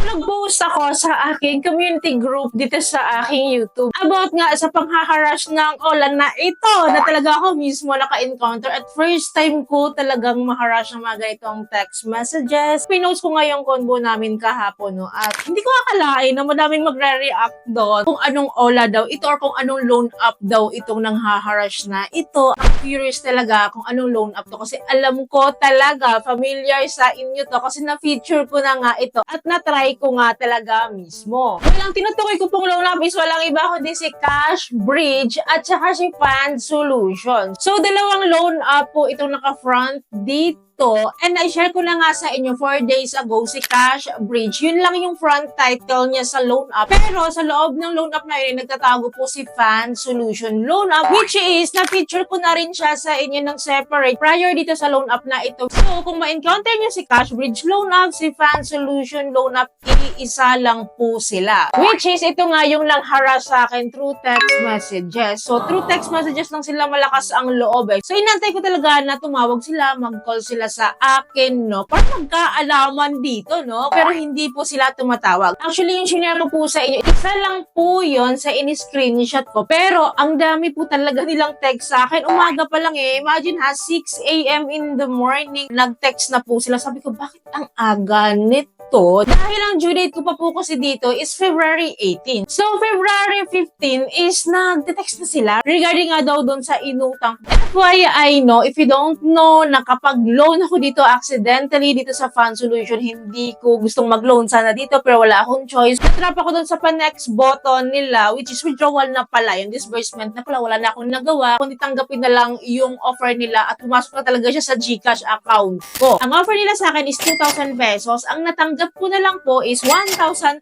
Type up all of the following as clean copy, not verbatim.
Nag-post ako sa aking community group dito sa aking YouTube about nga sa panghaharass ng Olan na ito na talaga ako mismo naka-encounter at first time ko talagang maharass ng mga ganitong text messages. Pinost ko nga yung convo namin kahapon, no, at hindi ko akalain na madaming magre-react doon kung anong Ola daw ito or kung anong loan up daw itong nanghaharass na ito. Ako curious talaga kung anong loan up to kasi alam ko talaga, familiar sa inyo to kasi na-feature ko na nga ito at na-try ko nga talaga mismo. Walang tinutukoy ko pong loan up is walang iba kundi si Cash Bridge at saka si Fund Solutions. So, dalawang loan up po itong naka-front dito. And I-share ko na nga sa inyo 4 days ago si Cash Bridge. Yun lang yung front title niya sa loan up. Pero sa loob ng loan up na yun, nagtatago po si Fund Solution Loan Up, which is, na-feature ko na rin siya sa inyo ng separate prior dito sa loan up na ito. So, kung ma-encounter niyo si Cash Bridge Loan Up, si Fund Solution Loan Up, iisa lang po sila. Which is, ito nga yung lang harass sa akin through text messages. So, through text messages lang sila malakas ang loob eh. So, inantay ko talaga na tumawag sila, mag-call sila sa akin, no? Para magkaalaman dito, no? Pero hindi po sila tumatawag. Actually, yung shinare ko po sa inyo, isa lang po yon sa in-screenshot ko. Pero, ang dami po talaga nilang text sa akin. Umaga pa lang eh. Imagine ha, 6 a.m. in the morning, nag-text na po sila. Sabi ko, bakit ang aga nito? Dahil ang due date ko pa po kasi dito is February 18. So, February 15 is nag-text na sila regarding nga daw doon sa inutang. FYI, no, if you don't know, na kapag loan ako dito accidentally dito sa Fund Solution, hindi ko gustong mag-loan sana dito pero wala akong choice. Natrap ako doon sa pa-next button nila, which is withdrawal na pala, yung disbursement na pala, wala na akong nagawa. Kundi tanggapin na lang yung offer nila at pumasok na talaga siya sa GCash account ko. Ang offer nila sa akin is 2,000 pesos. Ang natanggap ko na lang po is 1,200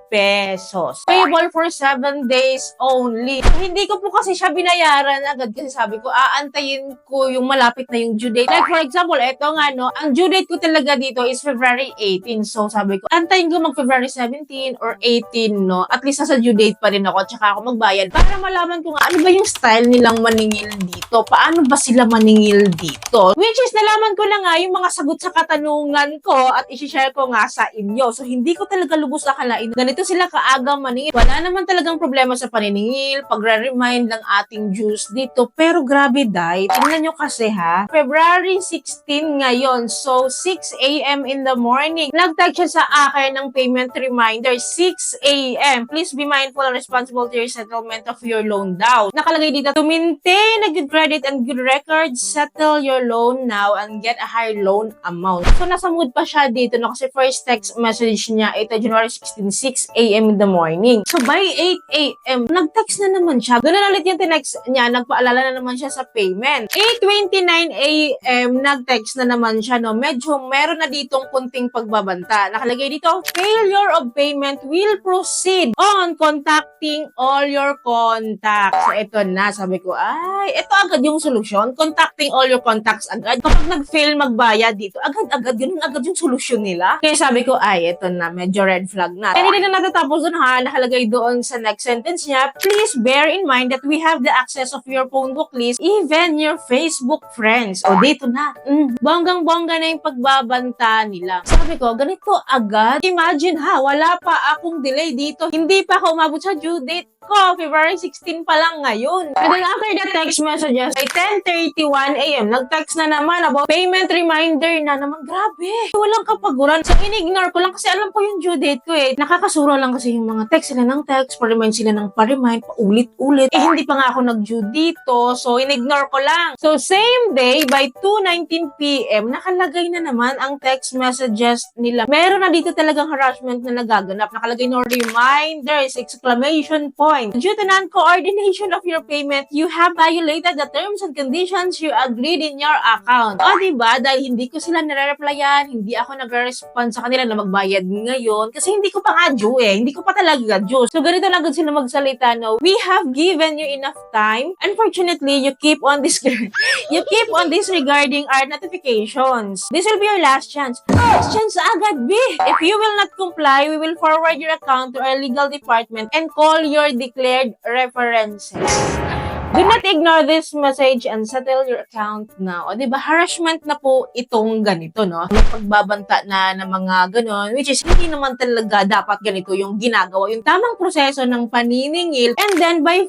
pesos. Payable for 7 days only. So, hindi ko po kasi siya binayaran agad kasi sabi ko, aantayin ko yung malapit na yung due date. Like for example, eto nga no, ang due date ko talaga dito is February 18. So sabi ko, antayin ko mag February 17 or 18, no? At least nasa due date pa rin ako, tsaka ako magbayad para malaman ko nga ano ba yung style nilang maningil dito. Paano ba sila maningil dito? Which is, nalaman ko na nga yung mga sagot sa katanungan ko at isi-share ko nga sa inyo. So hindi ko talaga lubos akalain ganito sila kaaga maningil. Wala naman talagang problema sa paniningil, pagre-remind ng ating dues dito. Pero grabe dahil, tingnan nyo kasi ha, February 16 ngayon. So 6 a.m. in the morning, nag-tag siya sa akin ng payment reminder, 6 a.m. Please be mindful and responsible to your settlement of your loan daw. Nakalagay dito, to maintain a good credit and good record, settle your loan now and get a higher loan amount. So nasa mood pa siya dito, no? Kasi first text message niya, ito January 16, 6 a.m. in the morning. So by 8 a.m., nag-text na naman siya. Ganun ulit yung tinext niya, nagpaalala na naman siya sa payment. 8:29 a.m., nag-text na naman siya, no? Medyo meron na ditong kunting pagbabanta. Nakalagay dito, failure of payment will proceed on contacting all your contacts. So ito na, sabi ko, ay, ito agad yung solusyon. Contacting all your contacts agad. Kapag nag-fail magbayad dito, agad-agad, ganun agad yung solusyon nila. Kaya sabi ko, ay, ito na, medyo red flag na. Kaya hindi na natatapos dun ha, nakalagay doon sa next sentence niya, please bear in mind that we have the access of your phone book list, even your Facebook friends. O, dito na. Bonggang-bongga na yung pagbabanta nila. Sabi ko, ganito agad. Imagine ha, wala pa akong delay dito. Hindi pa ako umabot sa due date ko. February 16 pa lang ngayon. And then after the text messages, by 10:31 a.m., nag-text na naman about payment reminder na naman. Grabe. Walang kapaguran. So, in-ignore ko lang kasi alam ko yung due date ko eh. Nakakasura lang kasi yung mga text sila ng text, pa-remind sila ng pa-remind, paulit-ulit. Eh, hindi pa nga ako nag-due dito. So, in-ignore ko lang. So, same day, by 2:19 p.m., nakalagay na naman ang text messages nila. Meron na dito talagang harassment na nagaganap. Nakalagay no reminders, exclamation point. Due to non-coordination of your payment, you have violated the terms and conditions you agreed in your account. O, diba? Dahil hindi ko sila nare-replyan, hindi ako nagre-respond sa kanila na magbayad ngayon kasi hindi ko pa nga due eh. Hindi ko pa talaga due. So, ganito lang sila magsalita, no? We have given you enough time. Unfortunately, you keep on disregarding our notifications. This will be your last chance. Last chance agad, B! If you will not comply, we will forward your account to our legal department and call your declared references. Doon not ignore this message and settle your account now. O, diba, harassment na po itong ganito, no? May pagbabanta na ng mga ganon, which is hindi naman talaga dapat ganito yung ginagawa. Yung tamang proseso ng paniningil. And then, by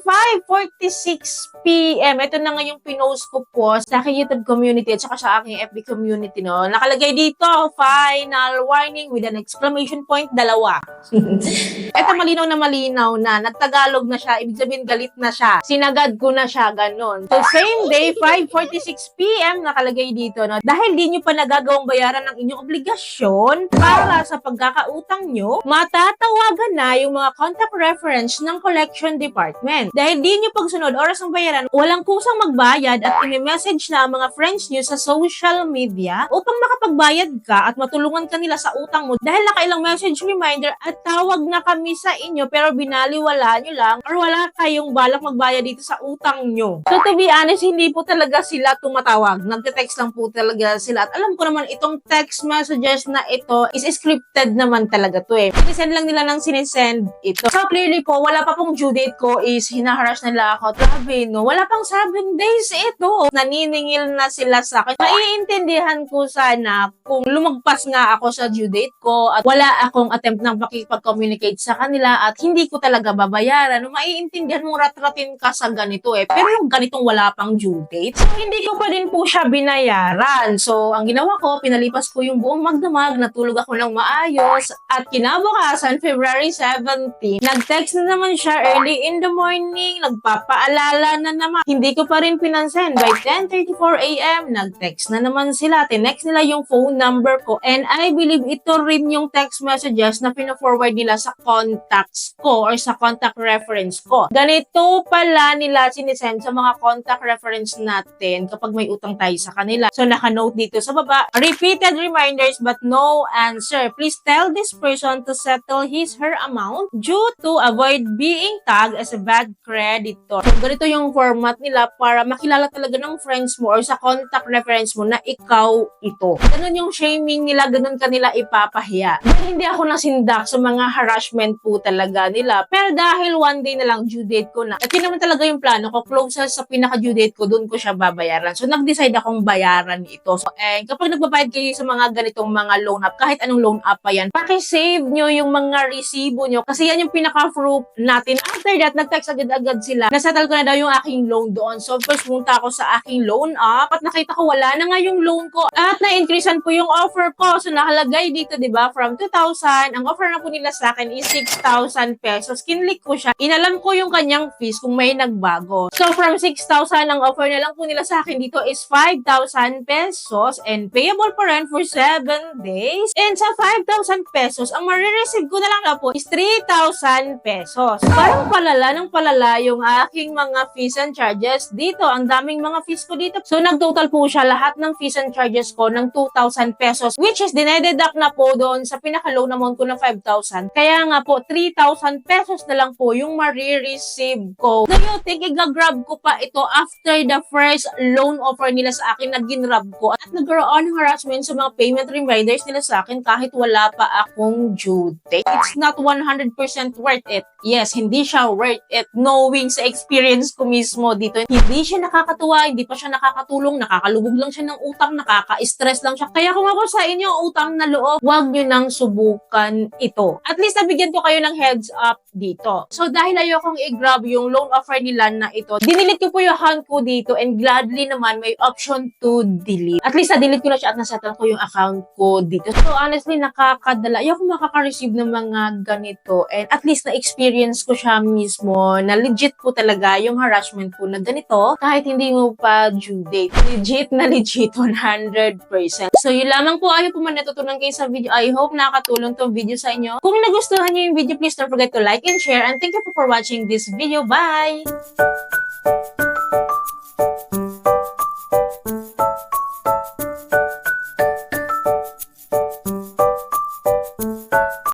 5:46 p.m., ito na nga yung pinost ko po sa aking YouTube community at saka sa aking FB community, no? Nakalagay dito, final warning with an exclamation point, 2. Ito malinaw na, nagtagalog na siya, ibig sabihin galit na siya. Sinagad ko na siya, ganon. So, same day, 5:46 p.m., nakalagay dito, no? Dahil di nyo pa nagagawang bayaran ng inyong obligasyon para sa pagkakautang nyo, matatawagan na yung mga contact reference ng collection department. Dahil di nyo pagsunod oras ng bayaran, walang kusang magbayad at i-message na ang mga friends nyo sa social media upang makapagbayad ka at matulungan ka nila sa utang mo dahil nakailang message reminder at tawag na kami sa inyo pero binaliwala nyo lang or wala kayong balak magbayad dito sa utang nyo. So to be honest, hindi po talaga sila tumatawag. Nagte-text lang po talaga sila. At alam ko naman itong text messages na ito is scripted naman talaga to eh. Sinisend lang nila ng sinisend ito. So clearly po, wala pa pong due date ko is hinaharass nila ako. Grabe no, wala pang 7 days ito. Naniningil na sila sa akin. Maiintindihan ko sana kung lumagpas nga ako sa due date ko at wala akong attempt ng pakipag-communicate sa kanila at hindi ko talaga babayaran. Maiintindihan mong ratratin ka sa ganito eh. Pero yung ganitong wala pang due date, so hindi ko pa din po siya binayaran. So ang ginawa ko, pinalipas ko yung buong magdamag, natulog ako ng maayos at kinabukasan, February 17, nag-text na naman siya early in the morning, nagpapaalala na naman. Hindi ko pa rin pinansin. By 10:34 a.m., nag-text na naman sila. Tinext nila yung phone number ko and I believe ito rin yung text messages na pina-forward nila sa contacts ko or sa contact reference ko. Ganito pala nila sinisend sa mga contact reference natin kapag may utang tayo sa kanila. So, naka-note dito sa baba, repeated reminders but no answer. Please tell this person to settle his/her amount due to avoid being tagged as a bad creditor. So, ganito yung format nila para makilala talaga ng friends mo or sa contact reference mo na ikaw ito. Ganun yung shaming nila, ganun kanila ipapahiya. Dahil hindi ako nasindak sa mga harassment po talaga nila. Pero dahil one day na lang due date ko na, at yun naman talaga yung plano ko, closest sa pinaka-due date ko, doon ko siya babayaran. So, nag-decide akong bayaran ito. So, kapag nagbabayad kayo sa mga ganitong mga loan app, kahit anong loan app pa yan, pakisave nyo yung mga resibo nyo kasi yan yung pinaka-proof natin. After that, nag-text agad-agad sila. Nasettle ko na daw yung aking loan doon. So, first punta ako sa aking loan app at nakita ko wala na nga yung loan ko at na-increasean po yung offer ko. So, nakalagay dito, di ba, from 2,000, ang offer na po nila sa akin is 6,000 pesos. Kinlik ko siya. Inalam ko yung kanyang fees kung may nagbago. So, from 6,000, ang offer na lang po nila sa akin dito is 5,000 pesos and payable pa rin for 7 days. And sa 5,000 pesos, ang marireceive ko na lang na po is 3,000 pesos. Parang palala ng palala yung aking mga fees and charges dito. Ang daming mga fees ko dito. So, nag-total po siya lahat ng fees and charges ko ng 2,000 pesos which is dinededuct na po doon sa pinaka-loan amount ko na 5,000. Kaya nga po, 3,000 pesos na lang po yung marireceive ko. Do you think i-grab ko pa ito after the first loan offer nila sa akin na ginrab ko at nagkaroon ng harassment sa mga payment reminders nila sa akin kahit wala pa akong due date? It's not 100% worth it. Yes, hindi siya worth it. Knowing sa experience ko mismo dito, hindi siya nakakatuwa, hindi pa siya nakakatulong, nakakalubog lang siya ng utang, nakaka-stress lang siya. Kaya kung ako sa inyo utang na loob, huwag nyo nang subukan ito. At least nabigyan ko kayo ng heads up dito. So dahil ayokong i-grab yung loan offer nila na ito, dinilit ko po yung account ko dito and gladly naman may option to delete. At least na-delete ko na siya at nasettle ko yung account ko dito. So honestly, nakakadala. Ayoko makaka-receive ng mga ganito and at least na-experience ko siya mismo na legit po talaga yung harassment po na ganito kahit hindi mo pa due date. Legit na legit 100%. So yun lamang po. Ayaw po man natutunan kayo sa video. I hope nakakatulong tong video sa inyo. Kung nagustuhan niyo yung video, please don't forget to like and share and thank you for watching this video. Bye!